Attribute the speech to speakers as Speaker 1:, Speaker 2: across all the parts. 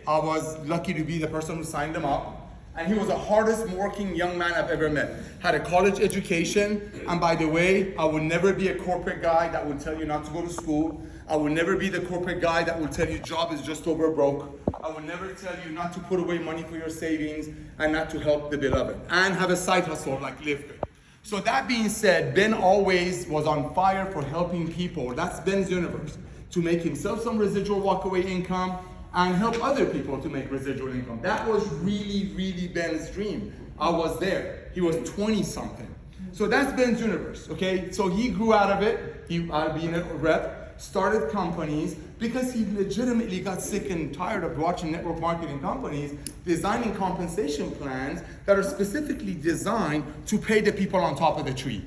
Speaker 1: I was lucky to be the person who signed him up. And he was the hardest working young man I've ever met. Had a college education, and by the way, I would never be a corporate guy that would tell you not to go to school. I would never be the corporate guy that will tell you job is just over broke. I would never tell you not to put away money for your savings and not to help the beloved. And have a side hustle like live good. So that being said, Ben always was on fire for helping people. That's Ben's universe. To make himself some residual walkaway income and help other people to make residual income. That was really, really Ben's dream. I was there. He was 20 something. So that's Ben's universe, okay? So he grew out of it. He out of being a rep, started companies because he legitimately got sick and tired of watching network marketing companies designing compensation plans that are specifically designed to pay the people on top of the tree.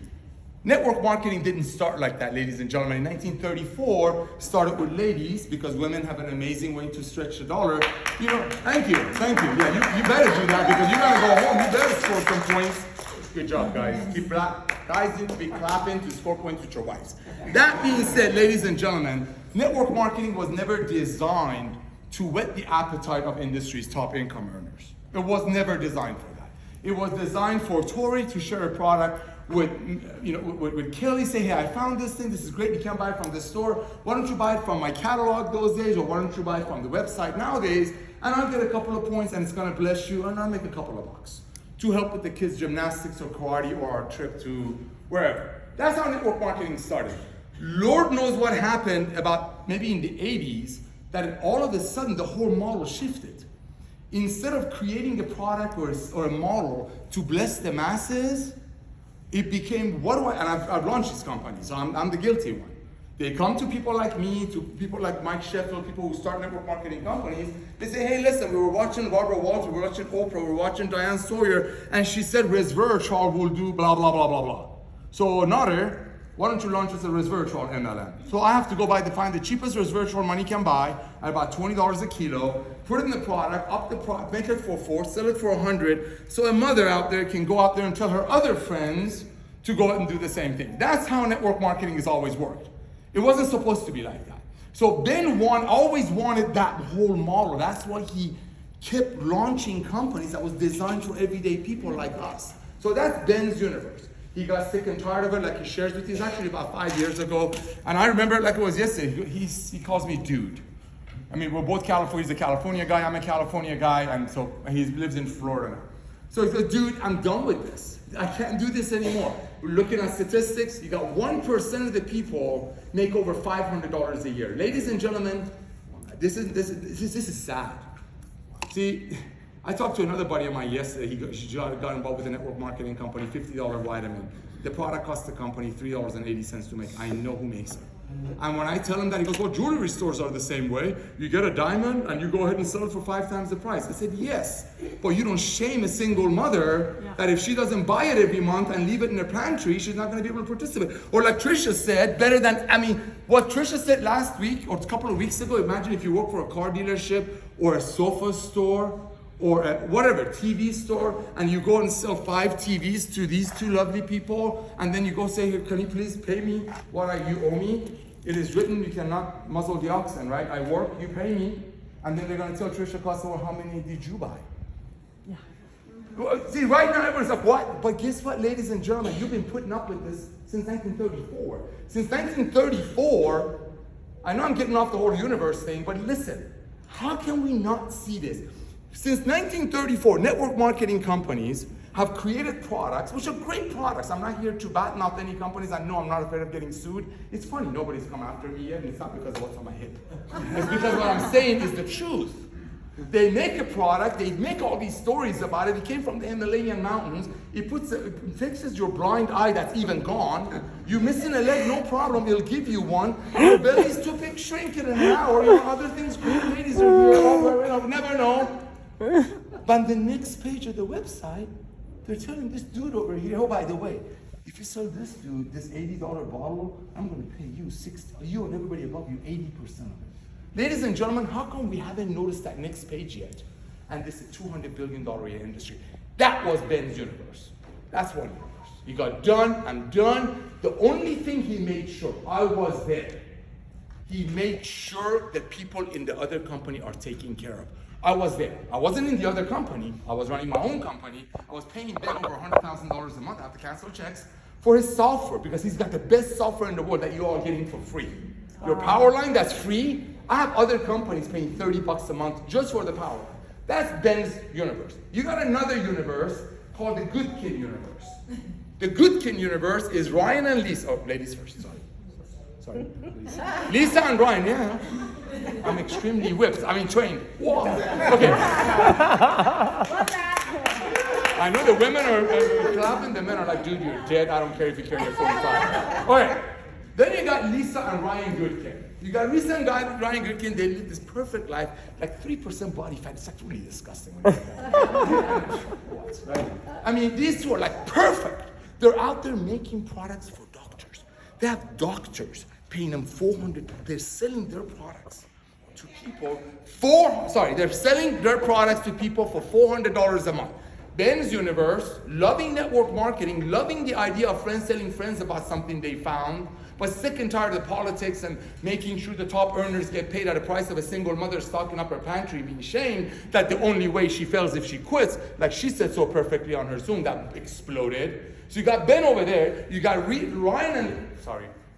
Speaker 1: Network marketing didn't start like that, ladies and gentlemen. In 1934, started with ladies because women have an amazing way to stretch the dollar. You know, thank you. Yeah, you better do that because you're gonna go home. You better score some points. Good job, guys. Guys need to be clapping to score points with your wives. That being said, ladies and gentlemen, network marketing was never designed to whet the appetite of industry's top income earners. It was never designed for that. It was designed for Tori to share a product with Kelly, say, hey, I found this thing, this is great, you can't buy it from the store. Why don't you buy it from my catalog those days, or why don't you buy it from the website nowadays, and I'll get a couple of points and it's gonna bless you, and I'll make a couple of bucks to help with the kids' gymnastics or karate or our trip to wherever. That's how network marketing started. Lord knows what happened about maybe in the 80s, that all of a sudden the whole model shifted. Instead of creating a product or a model to bless the masses, it became, and I've launched these companies, so I'm the guilty one. They come to people like me, to people like Mike Sheffield, people who start network marketing companies. They say, hey, listen, we were watching Barbara Walters, we were watching Oprah, we were watching Diane Sawyer, and she said resveratrol will do blah, blah, blah, blah, blah. So Nauder, why don't you launch us a resveratrol MLM? So I have to go find the cheapest resveratrol money can buy at about $20 a kilo, put it in the product, up the product, make it for $4, sell it for $100, so a mother out there can go out there and tell her other friends to go out and do the same thing. That's how network marketing has always worked. It wasn't supposed to be like that. So Ben always wanted that whole model. That's why he kept launching companies that was designed for everyday people like us. So that's Ben's universe. He got sick and tired of it, like he shares with you. It's actually about 5 years ago. And I remember it like it was yesterday. He calls me dude. I mean, we're both California. He's a California guy, I'm a California guy, and so he lives in Florida now. So he said, dude, I'm done with this. I can't do this anymore. We're looking at statistics. You got 1% of the people make over $500 a year. Ladies and gentlemen, this is sad. See, I talked to another buddy of mine yesterday. She got involved with a network marketing company, $50 vitamin. The product cost the company $3.80 to make. I know who makes it. And when I tell him that, he goes, well, jewelry stores are the same way. You get a diamond and you go ahead and sell it for 5 times the price. I said, yes, but you don't shame a single mother that if she doesn't buy it every month and leave it in her pantry, she's not gonna be able to participate. Or like Trisha said, what Trisha said last week or a couple of weeks ago, imagine if you work for a car dealership or a sofa store or a whatever, TV store, and you go and sell 5 TVs to these 2 lovely people, and then you go say, can you please pay me what you owe me? It is written, you cannot muzzle the oxen, right? I work, you pay me, and then they're gonna tell Trisha Costa, well, how many did you buy? Yeah. Well, see, right now everyone's like, what? But guess what, ladies and gentlemen, you've been putting up with this since 1934. Since 1934, I know I'm getting off the whole universe thing, but listen, how can we not see this? Since 1934, network marketing companies have created products, which are great products. I'm not here to batten out any companies. I know I'm not afraid of getting sued. It's funny, nobody's come after me yet, and it's not because of what's on my hip. It's because what I'm saying is the truth. They make a product, they make all these stories about it. It came from the Himalayan mountains. It fixes your blind eye that's even gone. You're missing a leg, no problem, it'll give you one. Your belly's too big, shrink it in an hour. You know, other things, great ladies are here, I'll never know. But on the next page of the website, they're telling this dude over here, oh, by the way, if you sell this dude this $80 bottle, I'm going to pay you $60, you and everybody above you 80% of it. Ladies and gentlemen, how come we haven't noticed that next page yet? And this is a $200 billion a year industry. That was Ben's universe. That's one universe. He got done, I'm done. The only thing he made sure, I was there. He made sure that people in the other company are taken care of. I was there. I wasn't in the other company. I was running my own company. I was paying Ben over $100,000 a month. I have to cancel checks for his software because he's got the best software in the world that you're all getting for free. Your power line, that's free. I have other companies paying $30 a month just for the power line. That's Ben's universe. You got another universe called the Good Kid universe. The Good Kid universe is Ryan and Lisa. Oh, ladies first, sorry. Lisa and Ryan, yeah. I'm extremely trained. Whoa. Okay. I know the women are clapping, the men are like, dude, you're dead. I don't care if you carry your 45. All right. Then you got Lisa and Ryan Goodkin. You got Lisa and Ryan Goodkin, they live this perfect life, like 3% body fat. It's like really disgusting. Right? I mean, these two are like perfect. They're out there making products for doctors. They have doctors paying them $400. They're selling their products to people they're selling their products to people for $400 a month. Ben's universe, loving network marketing, loving the idea of friends telling friends about something they found, but sick and tired of the politics and making sure the top earners get paid at the price of a single mother stocking up her pantry, being shamed that the only way she fails if she quits, like she said so perfectly on her Zoom, that exploded. So you got Ben over there, you got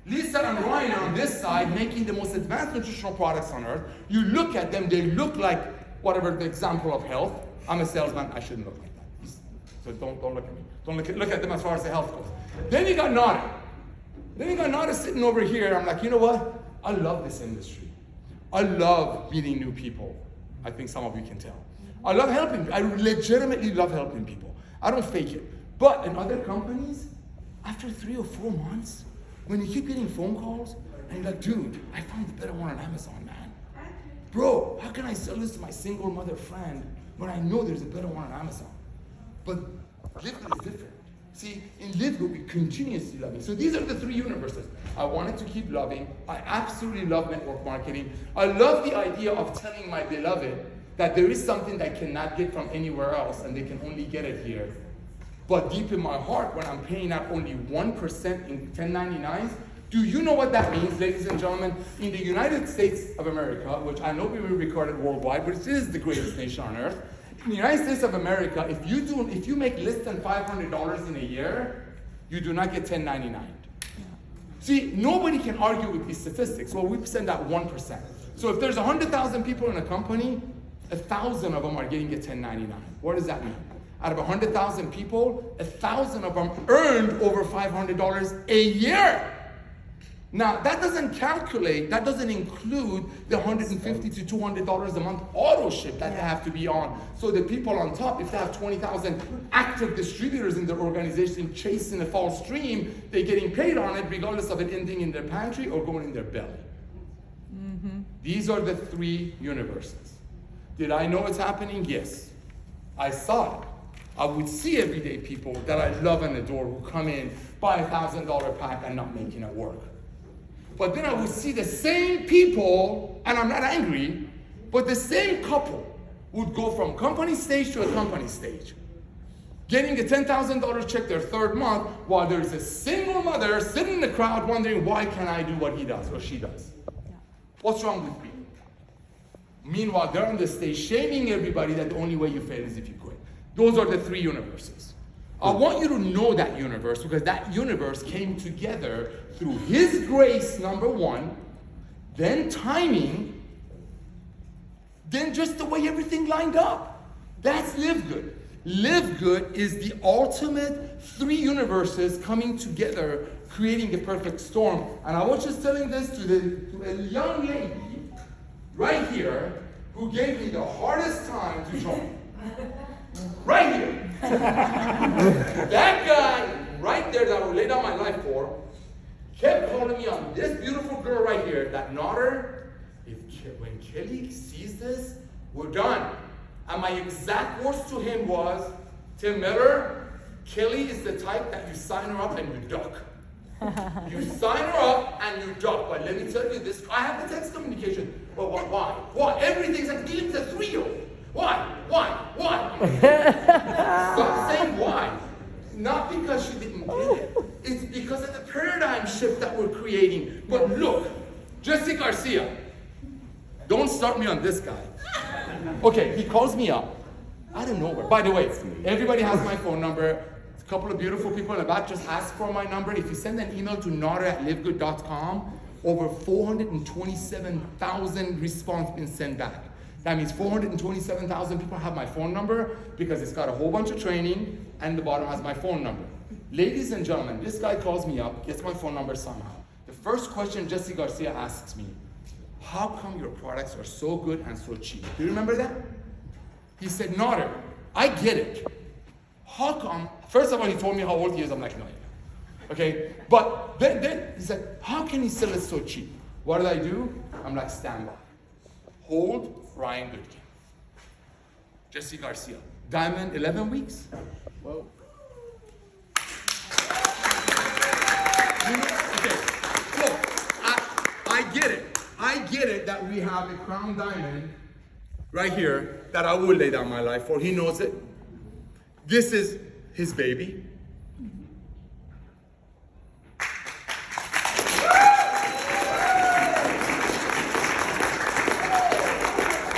Speaker 1: Lisa and Ryan on this side making the most advanced nutritional products on earth. You look at them, they look like whatever the example of health. I'm a salesman, I shouldn't look like that. So don't look at me. Don't look at them as far as the health goes. Then you got Nauder. Sitting over here. I'm like, you know what? I love this industry. I love meeting new people. I think some of you can tell. I love helping. I legitimately love helping people. I don't fake it. But in other companies, after 3 or 4 months, when you keep getting phone calls, and you're like, dude, I found the better one on Amazon, man. Bro, how can I sell this to my single mother friend when I know there's a better one on Amazon? But LiveGood is different. See, in LiveGood, we continuously love it. So these are the 3 universes. I wanted to keep loving. I absolutely love network marketing. I love the idea of telling my beloved that there is something that I cannot get from anywhere else and they can only get it here. But deep in my heart, when I'm paying out only 1% in 1099s, do you know what that means, ladies and gentlemen? In the United States of America, which I know we will record it worldwide, but it is the greatest nation on earth. In the United States of America, if you make less than $500 in a year, you do not get 1099. See, nobody can argue with these statistics. Well, we send out 1%. So if there's 100,000 people in a company, 1,000 of them are getting a 1099. What does that mean? Out of 100,000 people, 1,000 of them earned over $500 a year. Now, that doesn't include the $150 to $200 a month auto ship that they have to be on. So the people on top, if they have 20,000 active distributors in their organization chasing a false stream, they're getting paid on it regardless of it ending in their pantry or going in their belly. Mm-hmm. These are the 3 universes. Did I know it's happening? Yes. I saw it. I would see everyday people that I love and adore who come in, buy a $1,000 pack and not making it work. But then I would see the same people, and I'm not angry, but the same couple would go from company stage to a company stage, getting a $10,000 check their 3rd month, while there's a single mother sitting in the crowd wondering, why can't I do what he does or she does? Yeah. What's wrong with me? Meanwhile, they're on the stage shaming everybody that the only way you fail is if you quit. Those are the 3 universes. I want you to know that universe because that universe came together through His grace, number 1, then timing, then just the way everything lined up. That's LiveGood. LiveGood is the ultimate 3 universes coming together, creating a perfect storm. And I was just telling this to a young lady right here who gave me the hardest time to join. Right here. That guy right there that I would lay down my life for kept calling me on this beautiful girl right here, that Nauder. When Kelly sees this, we're done. And my exact words to him was, Tim Miller, Kelly is the type that you sign her up and you duck. You sign her up and you duck. But let me tell you this, I have the text communication. But why? Why? Everything's like dealing with a 3-year-old. Why? Stop saying why. Not because she didn't get it. It's because of the paradigm shift that we're creating. But look, Jessica Garcia. Don't start me on this guy. Okay, he calls me up out of nowhere. By the way, everybody has my phone number. A couple of beautiful people in the back just ask for my number. If you send an email to nauder@livegood.com, over 427,000 response been sent back. That means 427,000 people have my phone number because it's got a whole bunch of training and the bottom has my phone number. Ladies and gentlemen, this guy calls me up, gets my phone number somehow. The first question Jesse Garcia asks me, how come your products are so good and so cheap? Do you remember that? He said, Nauder, I get it. How come? First of all, he told me how old he is. I'm like, no, okay? But then he said, how can he sell it so cheap? What did I do? I'm like, stand by. Hold Ryan Goodkin. Jesse Garcia. Diamond, 11 weeks. Whoa. Okay, so I get it. I get it that we have a crown diamond right here that I would lay down my life for. He knows it. This is his baby.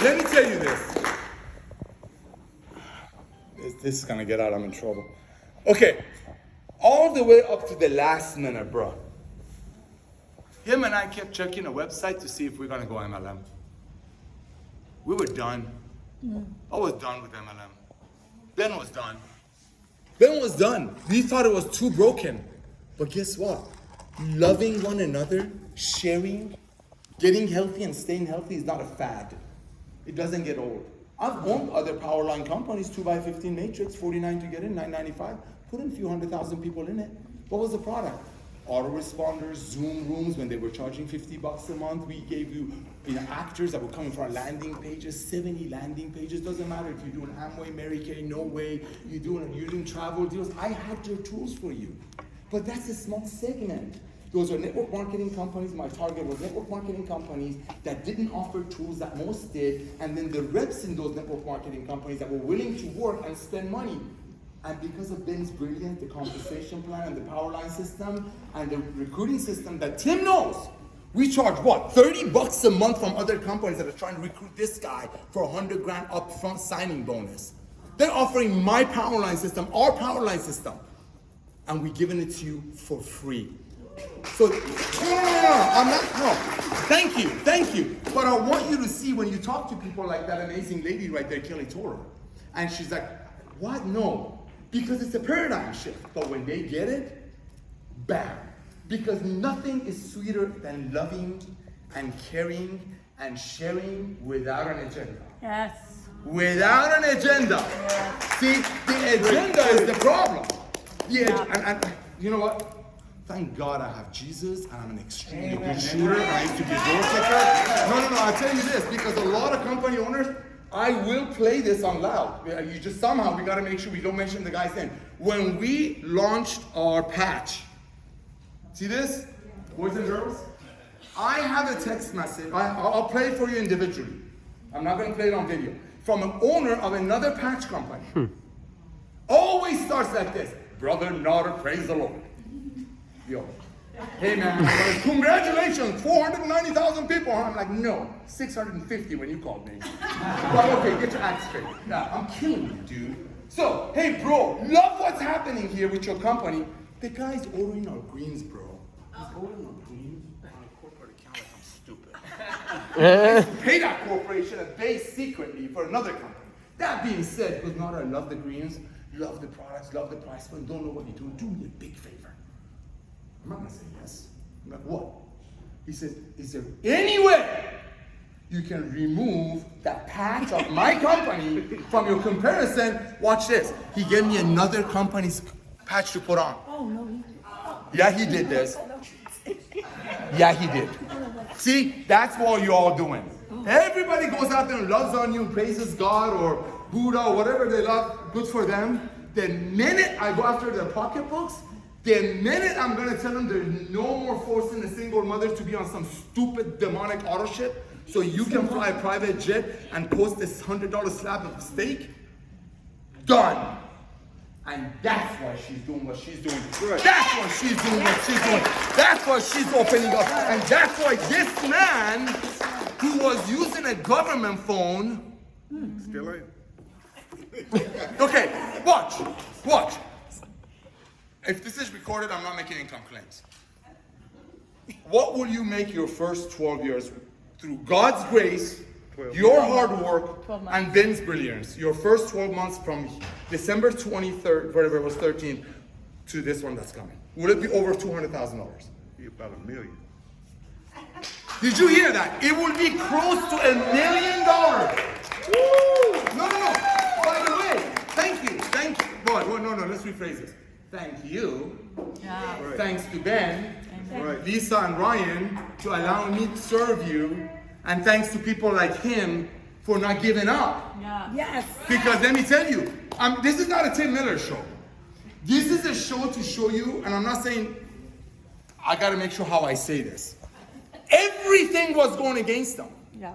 Speaker 1: Let me tell you this. This is gonna get out, I'm in trouble. Okay, all the way up to the last minute, bro. Him and I kept checking a website to see if we're gonna go MLM. We were done. I was done with MLM. Ben was done. Ben was done. We thought it was too broken. But guess what? Loving one another, sharing, getting healthy and staying healthy is not a fad. It doesn't get old. I've owned other power line companies, 2x15 matrix, 49 to get in, 995. Put in a few 100,000 people in it. What was the product? Autoresponders, Zoom rooms, when they were charging $50 a month, we gave you, actors that were coming for our landing pages, 70 landing pages. Doesn't matter if you're doing Amway, Mary Kay, No Way, you're doing travel deals. I had your tools for you. But that's a small segment. Those are network marketing companies. My target was network marketing companies that didn't offer tools that most did, and then the reps in those network marketing companies that were willing to work and spend money. And because of Ben's brilliance, the compensation plan and the power line system and the recruiting system that Tim knows, we charge what? $30 a month from other companies that are trying to recruit this guy for 100 grand upfront signing bonus. They're offering my power line system, our power line system, and we're giving it to you for free. So, no, I'm not, no. Thank you. But I want you to see when you talk to people like that amazing lady right there, Kelly Toro, and she's like, what? No. Because it's a paradigm shift. But when they get it, bam. Because nothing is sweeter than loving and caring and sharing without an agenda.
Speaker 2: Yes.
Speaker 1: Without an agenda. Yes. See, the agenda is the problem. And you know what? Thank God I have Jesus and I'm an extremely good shooter and I used to be a door kicker. No, I'll tell you this, because a lot of company owners, I will play this on loud. You just somehow, we gotta make sure we don't mention the guy's name. When we launched our patch, see this, boys and girls? I have a text message, I'll play it for you individually. I'm not gonna play it on video. From an owner of another patch company. Always starts like this, Brother Nauder, praise the Lord. Yo, hey man, congratulations, 490,000 people. I'm like, no, 650 when you called me. But okay, get your act straight. Yeah, I'm killing you, dude. So, hey bro, love what's happening here with your company. The guy's ordering our greens, bro. He's ordering our greens on a corporate account like I'm stupid. Pay that corporation a base secretly for another company. That being said, because not I love the greens, love the products, love the price, but don't know what you're doing. Do me a big favor. I'm not gonna say yes. I'm like, what? He says, is there any way you can remove that patch of my company from your comparison? Watch this. He gave me another company's patch to put on.
Speaker 2: Oh, no, he did.
Speaker 1: Yeah, he did this. Yeah, he did. See, that's what you're all doing. Everybody goes out there and loves on you, praises God or Buddha or whatever they love, good for them. The minute I go after their pocketbooks, the minute I'm gonna tell them there's no more forcing a single mother to be on some stupid demonic auto ship so you can fly a private jet and post this $100 slab of steak, done. And that's why she's doing what she's doing.
Speaker 2: Right.
Speaker 1: That's why she's doing what she's doing. That's why she's opening up. And that's why this man who was using a government phone.
Speaker 2: Still ain't.
Speaker 1: Okay, watch. If this is recorded, I'm not making income claims. What will you make your first 12 years through God's grace, your hard work, and Ben's brilliance? Your first 12 months from December 23rd, whatever it was, 13th, to this one that's coming. Will it be over $200,000?
Speaker 2: Be about $1 million.
Speaker 1: Did you hear that? It will be close to $1 million. Woo! No. By the way, thank you. But no, let's rephrase this. Thank you.
Speaker 3: Yeah.
Speaker 2: Right.
Speaker 1: Thanks to Ben,
Speaker 2: Right.
Speaker 1: Lisa, and Ryan to allow me to serve you. And thanks to people like him for not giving up.
Speaker 3: Yeah.
Speaker 4: Yes.
Speaker 1: Because let me tell you, this is not a Tim Miller show. This is a show to show you, and I'm not saying, I gotta make sure how I say this. Everything was going against them.
Speaker 3: Yeah.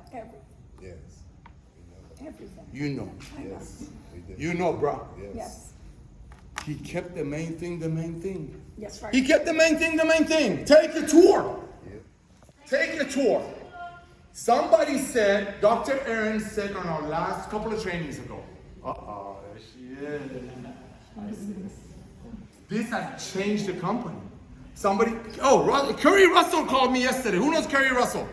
Speaker 2: Yes.
Speaker 4: Everything.
Speaker 1: You know.
Speaker 2: Yes. We did.
Speaker 1: You know, bro.
Speaker 4: Yes.
Speaker 1: He kept the main thing, the main thing.
Speaker 4: Yes, right.
Speaker 1: He kept the main thing, the main thing. Take a tour. Take a tour. Somebody said, Dr. Aaron said on our last couple of trainings ago, there she is. This has changed the company. Curry Russell called me yesterday. Who knows Curry Russell?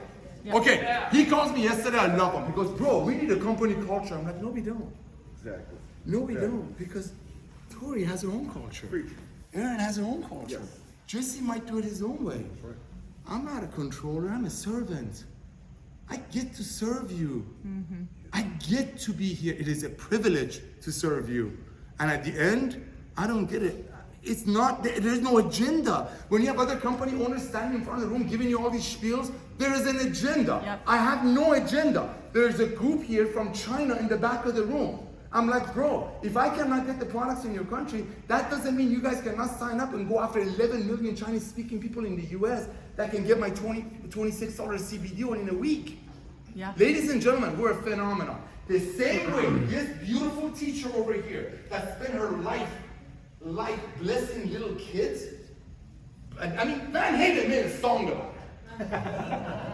Speaker 3: Yeah.
Speaker 1: Okay, he calls me yesterday, I love him. He goes, bro, we need a company culture. I'm like, no, we don't.
Speaker 2: Exactly.
Speaker 1: No, we don't, because Tori has her own culture.
Speaker 2: Preach.
Speaker 1: Aaron has her own culture.
Speaker 2: Yes.
Speaker 1: Jesse might do it his own way.
Speaker 2: Right.
Speaker 1: I'm not a controller, I'm a servant. I get to serve you. I get to be here. It is a privilege to serve you. And at the end, I don't get it. It's not, there's no agenda. When you have other company owners standing in front of the room giving you all these spiels, there is an agenda.
Speaker 3: Yep.
Speaker 1: I have no agenda. There's a group here from China in the back of the room. I'm like, bro, if I cannot get the products in your country, that doesn't mean you guys cannot sign up and go after 11 million Chinese-speaking people in the US that can get my $26 CBD oil in a week.
Speaker 3: Yeah.
Speaker 1: Ladies and gentlemen, we're a phenomenon. The same way this beautiful teacher over here that spent her life blessing little kids. I mean, Van Halen made a song about it.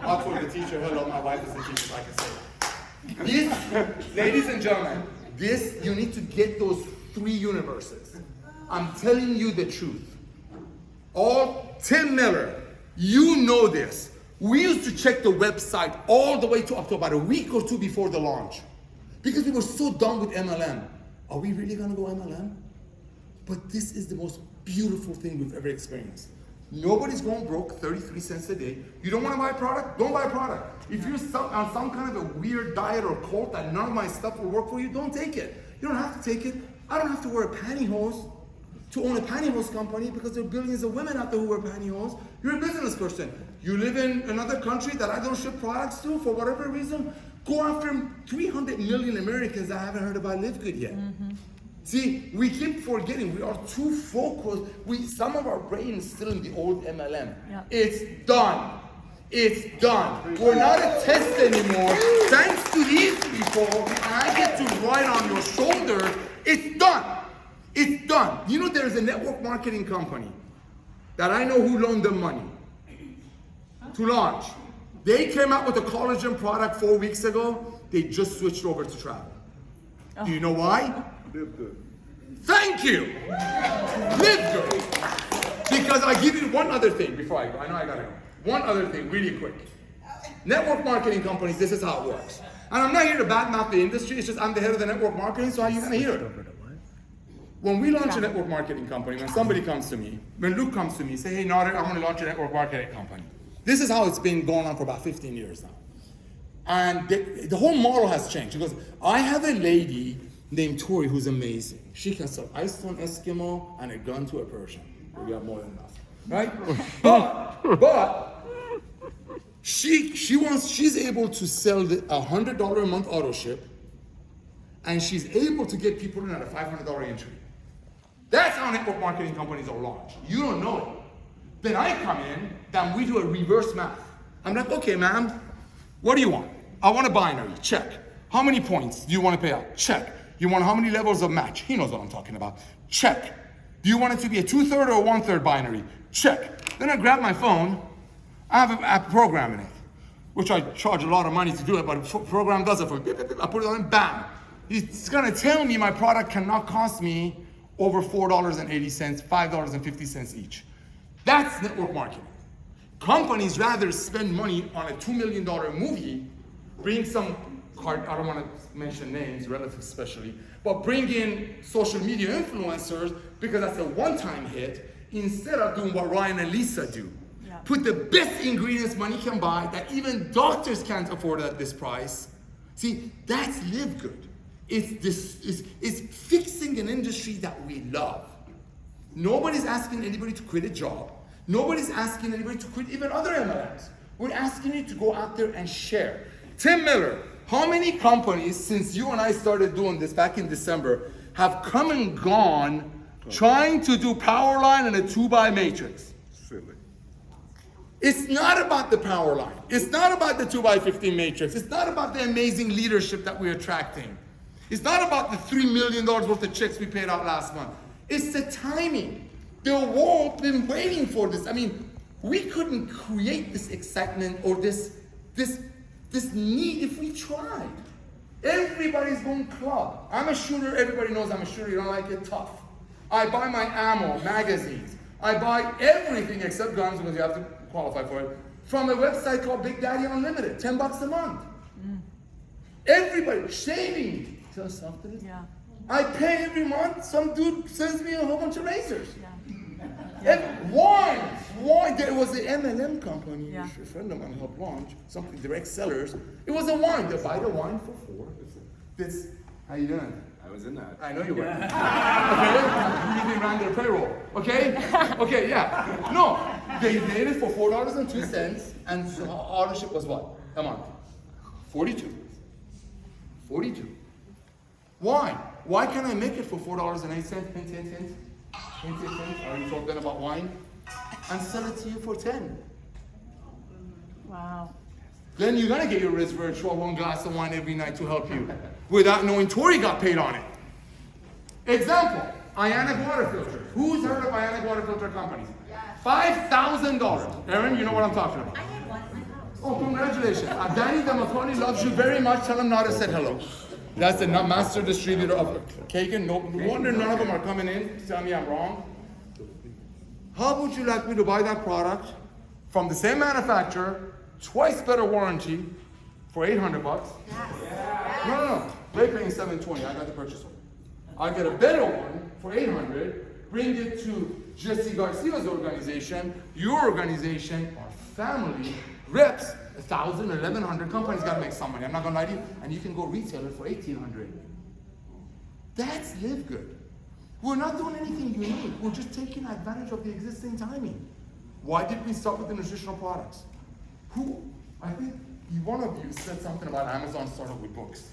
Speaker 1: I told the teacher, hello, my wife is a teacher, so I can say that. This, ladies and gentlemen, you need to get those 3 universes. I'm telling you the truth. Tim Miller, you know this. We used to check the website all the way to up to about a week or 2 before the launch. Because we were so done with MLM. Are we really gonna go MLM? But this is the most beautiful thing we've ever experienced. Nobody's going broke 33 cents a day. You don't wanna buy a product? Don't buy a product. If you're on some kind of a weird diet or cult that none of my stuff will work for you, don't take it. You don't have to take it. I don't have to wear a pantyhose to own a pantyhose company because there are billions of women out there who wear pantyhose. You're a business person. You live in another country that I don't ship products to for whatever reason. Go after 300 million Americans that haven't heard about Live Good yet. See, we keep forgetting. We are too focused. Some of our brain is still in the old MLM.
Speaker 3: Yeah.
Speaker 1: It's done. It's done. We're not a test anymore. Thanks to these people, I get to ride on your shoulder. It's done. It's done. You know, there's a network marketing company that I know who loaned them money to launch. They came out with a collagen product 4 weeks ago. They just switched over to travel. Do you know why?
Speaker 2: Live good.
Speaker 1: Thank you. Live good. Because I give you one other thing before I go. I know I gotta go. One other thing, really quick. Network marketing companies, this is how it works. And I'm not here to badmouth the industry. It's just I'm the head of the network marketing, so how you gonna hear it? When we launch a network marketing company, when somebody comes to me, when Luke comes to me, say, hey, Nauder, I want to launch a network marketing company. This is how it's been going on for about 15 years now. And the whole model has changed. Because I have a lady named Tori who's amazing. She can sell ice to an Eskimo and a gun to a Persian. We have more than enough, right? but she's able to sell a $100 a month auto ship, and she's able to get people in at a $500 entry. That's how network marketing companies are launched. You don't know it. Then I come in, then we do a reverse math. I'm like, okay, ma'am, what do you want? I want a binary, check. How many points do you want to pay out? Check. You want how many levels of match? He knows what I'm talking about. Check. Do you want it to be a 2/3 or a 1/3 binary? Check. Then I grab my phone. I have a program in it, which I charge a lot of money to do it, but the program does it for me. I put it on, bam. It's gonna tell me my product cannot cost me over $4.80, $5.50 each. That's network marketing. Companies rather spend money on a $2 million movie, bring some, I don't want to mention names, relatives especially, but bring in social media influencers because that's a one-time hit, instead of doing what Ryan and Lisa do.
Speaker 4: Yeah.
Speaker 1: Put the best ingredients money can buy that even doctors can't afford at this price. See, that's live good. It's fixing an industry that we love. Nobody's asking anybody to quit a job. Nobody's asking anybody to quit even other MLMs. We're asking you to go out there and share. Tim Miller, how many companies since you and I started doing this back in December have come and gone trying to do power line and a 2x matrix?
Speaker 2: Silly.
Speaker 1: It's not about the power line. It's not about the 2x15 matrix. It's not about the amazing leadership that we're attracting. It's not about the $3 million worth of checks we paid out last month. It's the timing. The world been waiting for this. I mean, we couldn't create this excitement or this need if we tried. Everybody's going club. I'm a shooter. Everybody knows I'm a shooter. You don't like it? Tough. I buy my ammo, magazines. I buy everything except guns because you have to qualify for it from a website called Big Daddy Unlimited. $10 a month. Everybody shaving. Tell something.
Speaker 4: Yeah.
Speaker 1: I pay every month. Some dude sends me a whole bunch of razors.
Speaker 4: Yeah.
Speaker 1: And wine. There was an MLM company,
Speaker 4: Yeah.
Speaker 1: which a friend of mine helped launch, something direct sellers. It was a wine. They buy the wine for $4. This, how you doing?
Speaker 3: I was in that.
Speaker 1: I know you were. Okay? You even ran their payroll. Okay? Okay, yeah. No, they made it for $4.02, and the ownership was what? A month. 42. 42. Why? Why can't I make it for $4.08? Hint, hint, hint. Hint, hint, hint. Are you talking about wine? And sell it to you for 10.
Speaker 4: Wow.
Speaker 1: Then you're gonna get your resveratrol, one glass of wine every night to help you, without knowing Tori got paid on it. Example, ionic water filter. Who's heard of ionic water filter companies? $5,000. Aaron, you know what I'm talking about.
Speaker 5: I had one in my house.
Speaker 1: Oh, congratulations. Danny Demaconi loves you very much. Tell him Nauder said hello. That's the master distributor of Kagan. No wonder none of them are coming in to tell me I'm wrong. How would you like me to buy that product from the same manufacturer, twice better warranty, for $800? No. They're paying $720. I got the purchase order. I get a better one for $800. Bring it to Jesse Garcia's organization, your organization, our family, reps, 1,000, 1,100 companies got to make some money. I'm not gonna lie to you. And you can go retail it for $1,800. That's live good. We're not doing anything unique. We're just taking advantage of the existing timing. Why did we start with the nutritional products? I think one of you said something about Amazon started with books.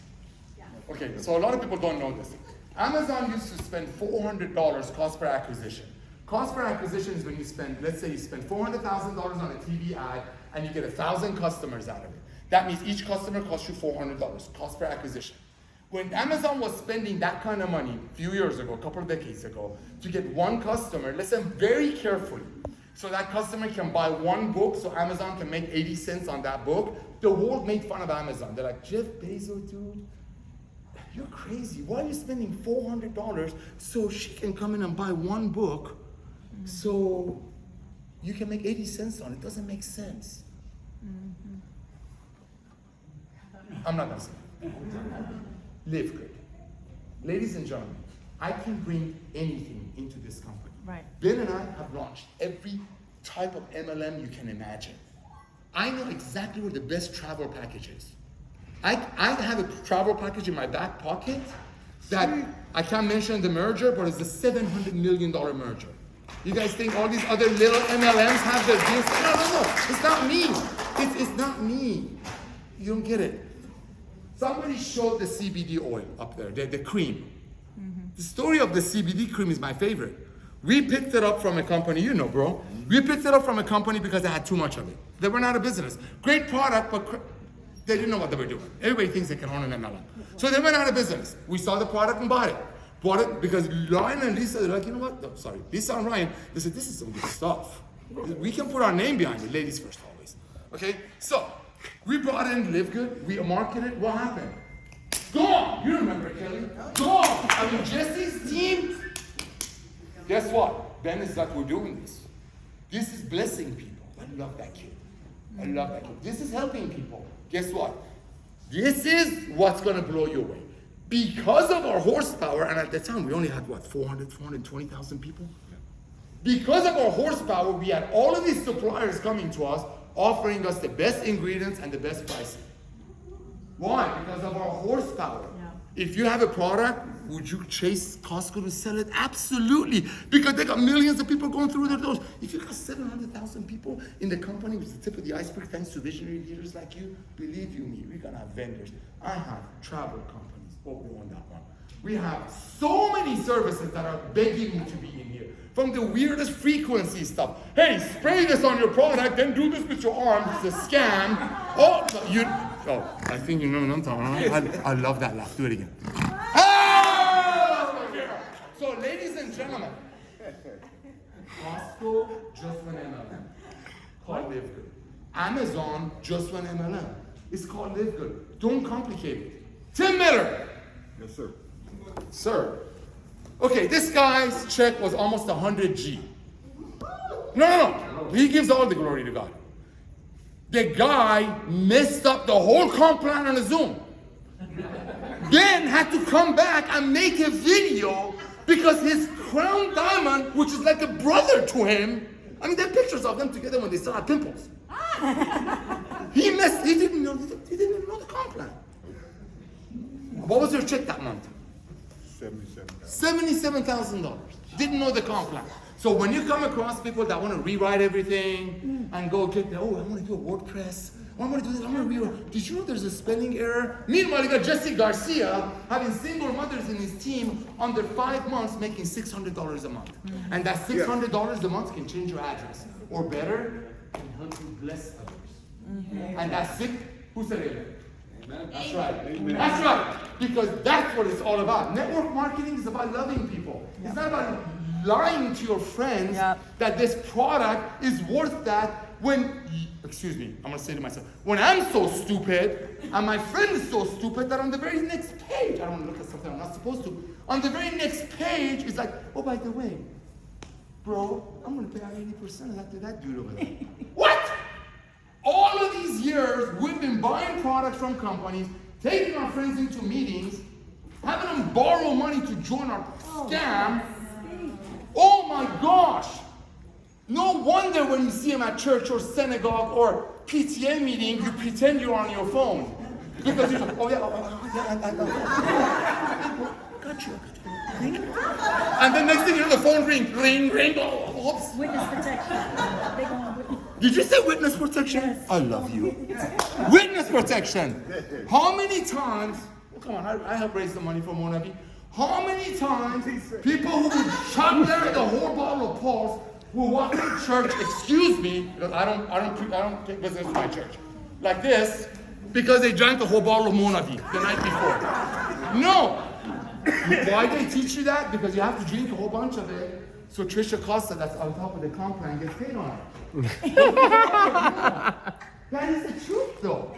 Speaker 1: Okay, so a lot of people don't know this. Amazon used to spend $400 cost per acquisition. Cost per acquisition is when you spend, let's say you spend $400,000 on a TV ad and you get 1,000 customers out of it. That means each customer costs you $400, cost per acquisition. When Amazon was spending that kind of money a few years ago, a couple of decades ago, to get one customer, listen very carefully, so that customer can buy one book so Amazon can make 80 cents on that book, the world made fun of Amazon. They're like, Jeff Bezos, dude, you're crazy. Why are you spending $400 so she can come in and buy one book so you can make 80 cents on it? Doesn't make sense. I'm not gonna say it. Live good. Ladies and gentlemen, I can bring anything into this company.
Speaker 4: Right.
Speaker 1: Ben and I have launched every type of MLM you can imagine. I know exactly where the best travel package is. I have a travel package in my back pocket that I can't mention the merger, but it's a $700 million merger. You guys think all these other little MLMs have their deals? No. It's not me. It's not me. You don't get it. Somebody showed the CBD oil up there, the cream. The story of the CBD cream is my favorite. We picked it up from a company, you know, bro. We picked it up from a company because they had too much of it. They went out of business. Great product, but They didn't know what they were doing. Everybody thinks they can own an MLM. So they went out of business. We saw the product and bought it. Bought it because Ryan and Lisa, they're like, you know what? No, sorry, Lisa and Ryan, they said, this is some good stuff. We can put our name behind it. Ladies first always. Okay? So, we brought in Live Good. We marketed. What happened? Gone! You remember Kelly? Gone! I mean, Jesse's team, guess what? Ben is like, we're doing this. This is blessing people. I love that kid. I love that kid. This is helping people. Guess what? This is what's gonna blow you away. Because of our horsepower, and at the time we only had what, 420,000 people? Because of our horsepower, we had all of these suppliers coming to us, offering us the best ingredients and the best pricing. Why? Because of our horsepower. Yeah. If you have a product, would you chase Costco to sell it? Absolutely. Because they got millions of people going through their doors. If you got 700,000 people in the company, which is the tip of the iceberg, thanks to visionary leaders like you, believe you me, we're gonna have vendors. I have travel companies. Oh, we won that one. We have so many services that are begging me to be in here. From the weirdest frequency stuff. Hey, spray this on your product, then do this with your arm. It's a scam. Oh, I think you know what I'm talking about. I love that laugh. Do it again. So, ladies and gentlemen, Costco just went MLM. Called Live Good. Amazon just went MLM. It's called Live Good. Don't complicate it. Tim Miller.
Speaker 2: Yes, sir.
Speaker 1: Sir. Okay, this guy's check was almost 100 G. No. He gives all the glory to God. The guy messed up the whole comp plan on a Zoom. Then had to come back and make a video because his crown diamond, which is like a brother to him, I mean, there are pictures of them together when they still had pimples. He didn't know the comp plan. What was your check that month? $77,000. Didn't know the comp plan. So when you come across people that want to rewrite everything and go get I want to do a WordPress. I want to do this. I want to rewrite. Did you know there's a spelling error? Meanwhile, you got Jesse Garcia having single mothers in his team under 5 months making $600 a month. And that $600 a month can change your address. Or better, can help you bless others. And that's it. Who said it? That's right. Amen. That's right. Because that's what it's all about. Network marketing is about loving people. Yep. It's not about lying to your friends that this product is worth that when, excuse me, I'm going to say to myself, when I'm so stupid and my friend is so stupid that on the very next page, I don't want to look at something I'm not supposed to, on the very next page it's like, oh, by the way, bro, I'm going to pay out 80% after that dude over there. What? All of these years, we've been buying products from companies, taking our friends into meetings, having them borrow money to join our scam. Oh my gosh! No wonder when you see them at church or synagogue or PTA meeting, you pretend you're on your phone. Because you're like, got you. And then next thing you know, the phone rings, ring, oh, oops.
Speaker 4: Witness protection. They gonna witness.
Speaker 1: Did you say witness protection? Yes. I love you. Witness protection. How many times, come on, I help raise the money for Monavi. How many times people who would chop down the whole bottle of Paul's will walk into church, excuse me, because I don't take business to my church, like this, because they drank the whole bottle of Monavi the night before. No. Why they teach you that? Because you have to drink a whole bunch of it, so Trisha Costa, that's on top of the comp plan, gets paid on it. That is the truth, though.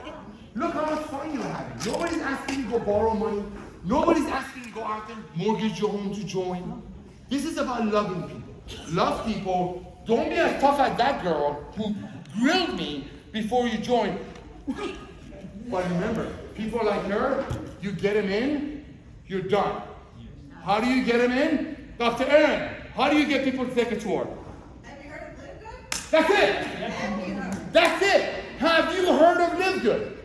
Speaker 1: Look how much fun you're having. Nobody's asking you to go borrow money. Nobody's asking you to go out there, mortgage your home to join. This is about loving people. Love people. Don't be as tough as that girl who grilled me before you join. But remember, people like her, you get them in, you're done. How do you get them in? Dr. Aaron, how do you get people to take a tour?
Speaker 3: Have you heard of Live Good?
Speaker 1: That's it. That's it. Have you heard of Live Good?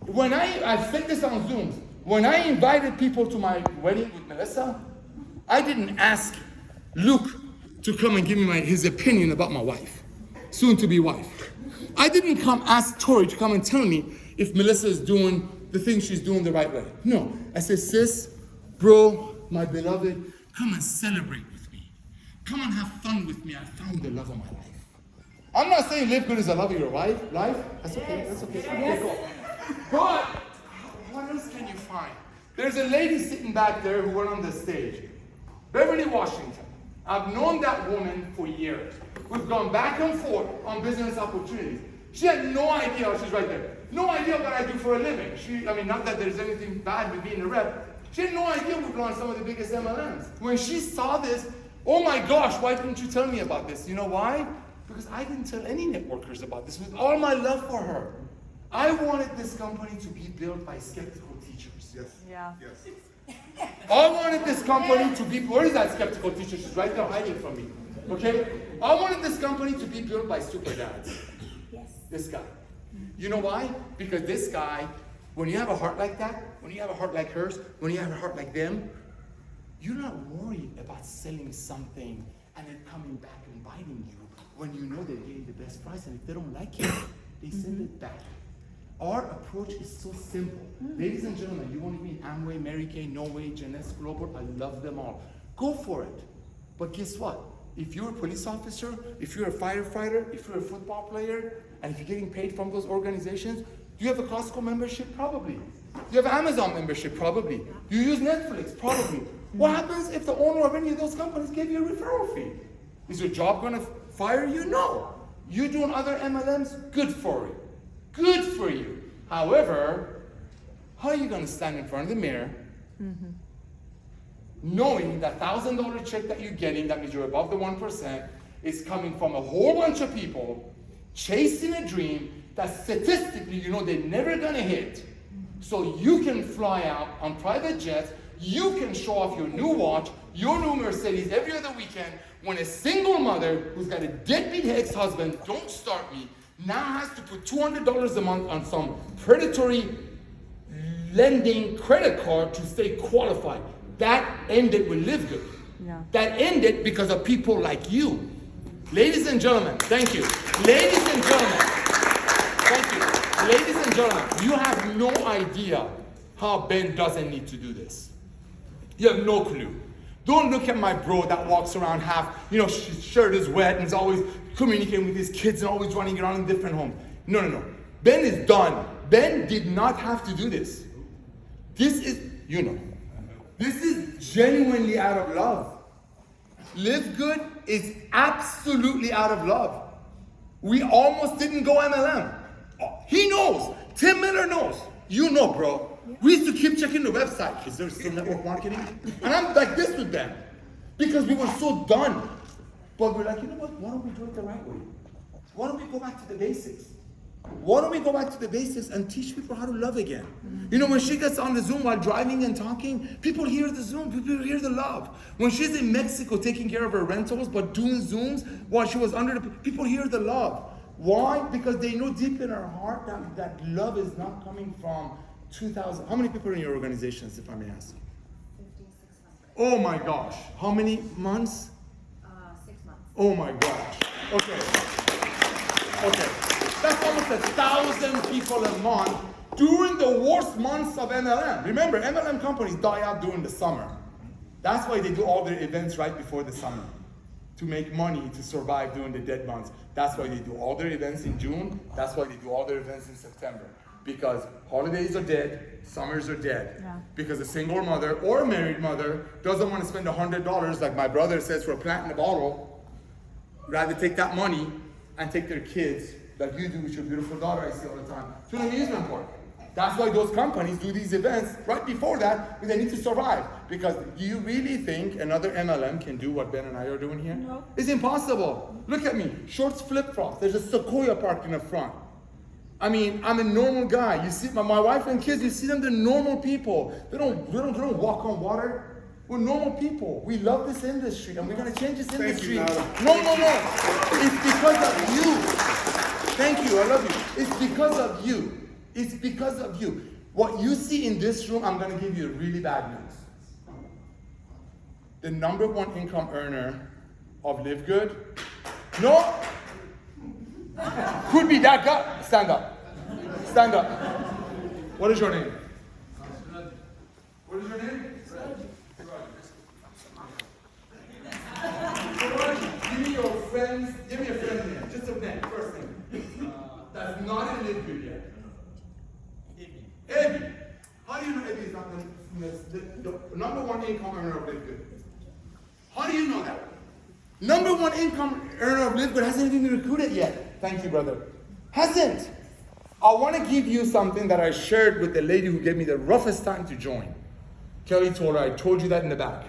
Speaker 1: When I've said this on Zooms, when I invited people to my wedding with Melissa, I didn't ask Luke to come and give me his opinion about my wife, soon to be wife. I didn't come ask Tori to come and tell me if Melissa is doing the thing she's doing the right way. No, I said, sis, bro, my beloved, come and celebrate with me. Come and have fun with me. I found the love of my life. I'm not saying Live Good is the love of your life. That's okay. That's okay. Okay, go. But what else can you find? There's a lady sitting back there who went on the stage. Beverly Washington. I've known that woman for years. We've gone back and forth on business opportunities. She had no idea, she's right there, no idea what I do for a living. Not that there's anything bad with being a rep. She had no idea we've launched some of the biggest MLMs. When she saw this, oh my gosh, why didn't you tell me about this? You know why? Because I didn't tell any networkers about this with all my love for her. I wanted this company to be built by skeptical teachers.
Speaker 2: Yes.
Speaker 4: Yeah.
Speaker 2: Yes.
Speaker 1: I wanted this company to be, where is that skeptical teacher? She's right there hiding from me. Okay? I wanted this company to be built by super dads.
Speaker 4: Yes.
Speaker 1: This guy. You know why? Because this guy, when you have a heart like that, when you have a heart like hers, when you have a heart like them, you're not worried about selling something and it coming back and biting you when you know they're getting the best price, and if they don't like it, they send it back. Our approach is so simple. Ladies and gentlemen, you want to be in Amway, Mary Kay, No Way, Jeunesse Global, I love them all. Go for it. But guess what? If you're a police officer, if you're a firefighter, if you're a football player, and if you're getting paid from those organizations, do you have a Costco membership? Probably. Do you have an Amazon membership? Probably. Do you use Netflix? Probably. What happens if the owner of any of those companies gave you a referral fee? Is your job going to fire you? No. You doing other MLMs? Good for you. Good for you. However, how are you going to stand in front of the mirror knowing that $1,000 check that you're getting, that means you're above the 1%, is coming from a whole bunch of people chasing a dream that statistically you know they're never going to hit? So you can fly out on private jets, you can show off your new watch, your new Mercedes every other weekend, when a single mother who's got a deadbeat ex-husband, don't start me, now has to put $200 a month on some predatory lending credit card to stay qualified. That ended with Live Good.
Speaker 4: Yeah.
Speaker 1: That ended because of people like you. Ladies and gentlemen, thank you. Ladies and gentlemen, thank you. Ladies and gentlemen, you have no idea how Ben doesn't need to do this. You have no clue. Don't look at my bro that walks around half, his shirt is wet and is always communicating with his kids and always running around in different homes. No. Ben is done. Ben did not have to do this. This is, this is genuinely out of love. Live Good is absolutely out of love. We almost didn't go MLM. He knows. Tim Miller knows. You know, bro. We used to keep checking the website. Is there still network marketing? And I'm like this with them. Because we were so done. But we're like, you know what? Why don't we do it the right way? Why don't we go back to the basics? Why don't we go back to the basics and teach people how to love again? When she gets on the Zoom while driving and talking, people hear the Zoom, people hear the love. When she's in Mexico taking care of her rentals but doing Zooms while she was under the, people hear the love. Why? Because they know deep in her heart that love is not coming from 2,000. How many people are in your organizations, if I may ask?
Speaker 3: 5,600.
Speaker 1: Oh my gosh. How many months?
Speaker 3: 6 months.
Speaker 1: Oh my gosh. Okay. That's almost 1,000 people a month during the worst months of MLM. Remember, MLM companies die out during the summer. That's why they do all their events right before the summer, to make money to survive during the dead months. That's why they do all their events in June. That's why they do all their events in September. Because holidays are dead, summers are dead.
Speaker 4: Yeah.
Speaker 1: Because a single mother or a married mother doesn't want to spend $100, like my brother says, for a plant in a bottle. Rather take that money and take their kids, like you do with your beautiful daughter I see all the time, to an amusement park. That's why those companies do these events right before that, because they need to survive. Because do you really think another MLM can do what Ben and I are doing here?
Speaker 4: No.
Speaker 1: It's impossible. Look at me, shorts, flip-flops. There's a Sequoia parked in the front. I'm a normal guy. You see, my wife and kids, you see them, they're normal people. They don't walk on water. We're normal people. We love this industry, and we're gonna change this industry.
Speaker 2: Thank you,
Speaker 1: No.
Speaker 2: Nauder.
Speaker 1: It's because of you. Thank you, I love you. It's because of you. It's because of you. What you see in this room, I'm gonna give you really bad news. The #1 income earner of Live Good, no, could be that guy. Stand up. Stand up. What is your name? What is your name? Give me your friends. Give me a friend name. Just a name. First name. That's not in Live Good yet. #1 income earner of Live Good. How do you know that? #1 income earner of Live Good hasn't even recruited yet. Thank you, brother. Hasn't. I want to give you something that I shared with the lady who gave me the roughest time to join. Kelly told her, I told you that in the back.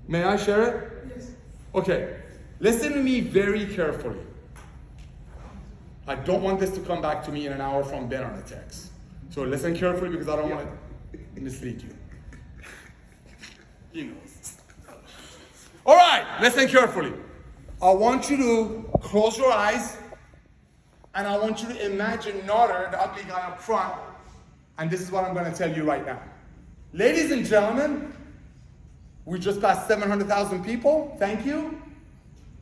Speaker 1: May I share it? Yes. Okay. Listen to me very carefully. I don't want this to come back to me in an hour from Ben on a text. So listen carefully because I don't want to mislead you. He knows. All right, listen carefully. I want you to close your eyes and I want you to imagine Nauder, the ugly guy up front, and this is what I'm going to tell you right now. Ladies and gentlemen, we just passed 700,000 people. Thank you.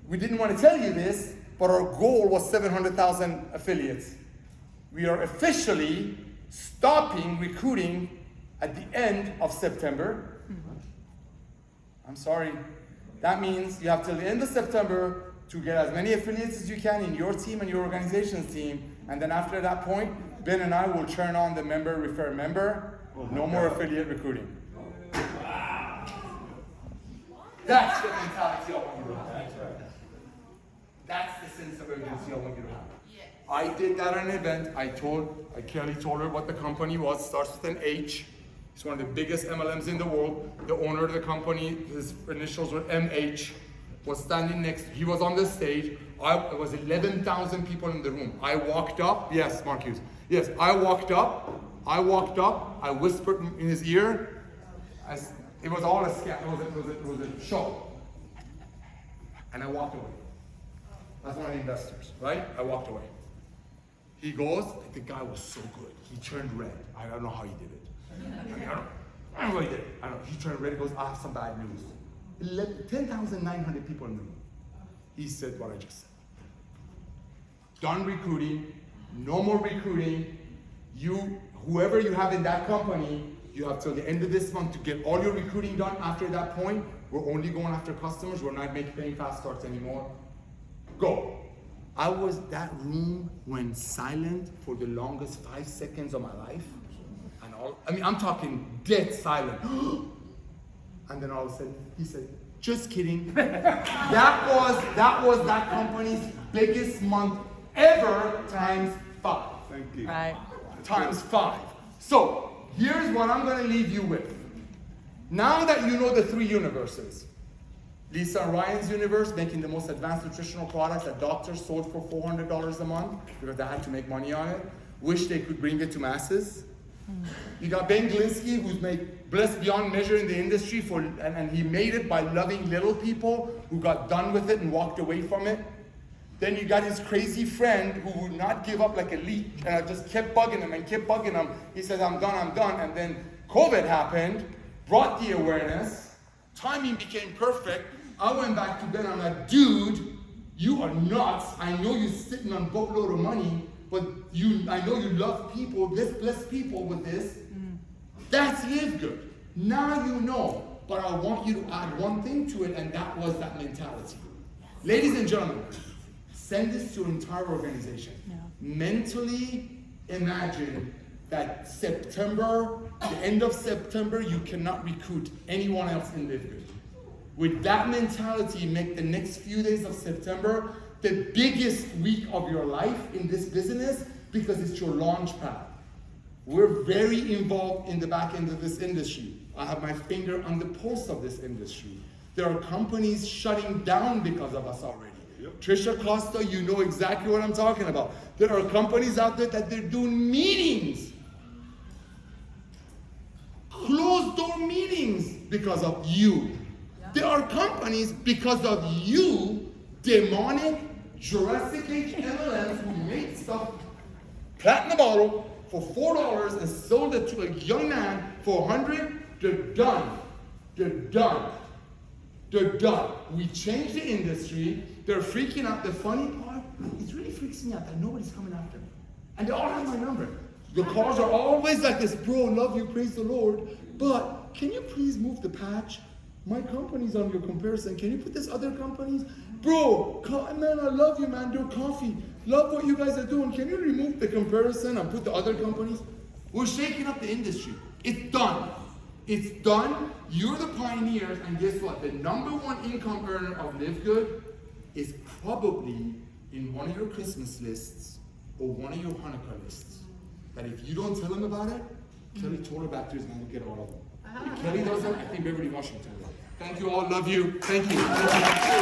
Speaker 1: We didn't want to tell you this, but our goal was 700,000 affiliates. We are officially stopping recruiting at the end of September. I'm sorry. That means you have till the end of September to get as many affiliates as you can in your team and your organization's team. And then after that point, Ben and I will turn on the member refer member. No more affiliate recruiting. That's the mentality I want you to have. That's the sense of urgency I want you to have. I did that at an event. Kelly told her what the company was. Starts with an H. It's one of the biggest MLMs in the world. The owner of the company, his initials were MH, was standing next. He was on the stage. It was 11,000 people in the room. I walked up. Yes, Marcus. Yes, I walked up. I whispered in his ear. It was all a scam. It was a show. And I walked away. That's one of the investors, right? I walked away. He goes, the guy was so good. He turned red. I don't know how he did it. I don't know how he did it. I don't know. He turned red. He goes, I have some bad news. 10,900 people in the room. He said what I just said. Done recruiting. No more recruiting. Whoever you have in that company, you have till the end of this month to get all your recruiting done. After that point, we're only going after customers. We're not paying fast starts anymore. Go. That room went silent for the longest 5 seconds of my life. I'm talking dead silent. And then all of a sudden, he said, just kidding. That was that company's biggest month ever times 5.
Speaker 2: Thank you.
Speaker 4: Right.
Speaker 1: Times 5. So, here's what I'm going to leave you with. Now that you know the 3 universes, Lisa and Ryan's universe, making the most advanced nutritional products that doctors sold for $400 a month because they had to make money on it. Wish they could bring it to masses. You got Ben Glinsky, who's made blessed beyond measure in the industry and he made it by loving little people who got done with it and walked away from it. Then you got his crazy friend who would not give up like a leech, and I just kept bugging him. He said, I'm done. And then COVID happened, brought the awareness, timing became perfect. I went back to Ben, I'm like, dude, you are nuts. I know you're sitting on a boatload of money, but I know you love people. Let's bless people with this. That's Live Good. Now you know, but I want you to add one thing to it, and that was that mentality. Ladies and gentlemen, send this to your entire organization. Yeah. Mentally imagine that September, the end of September, you cannot recruit anyone else in Live Good. With that mentality, make the next few days of September the biggest week of your life in this business because it's your launch pad. We're very involved in the back end of this industry. I have my finger on the pulse of this industry. There are companies shutting down because of us already. Yep. Trisha Costa, you know exactly what I'm talking about. There are companies out there that they're doing meetings. Closed door meetings because of you. Yeah. There are companies because of you, demonic, Jurassic Age MLMs who made stuff, platinum bottle for $4 and sold it to a young man for $100. They're done. They're done. They're done. We changed the industry. They're freaking out. The funny part, it really freaks me out that nobody's coming after me. And they all have my number. The calls are always like this, bro, love you, praise the Lord. But can you please move the patch? My company's on your comparison. Can you put this other companies? Bro, man, I love you, man. They're coffee. Love what you guys are doing. Can you remove the comparison and put the other companies? We're shaking up the industry. It's done. It's done. You're the pioneers, and guess what? The number one income earner of Live Good is probably in one of your Christmas lists or one of your Hanukkah lists. That if you don't tell him about it, Kelly told her back to his man to get all of them. If Kelly doesn't, I think Beverly Washington will. Thank you all. Love you. Thank you.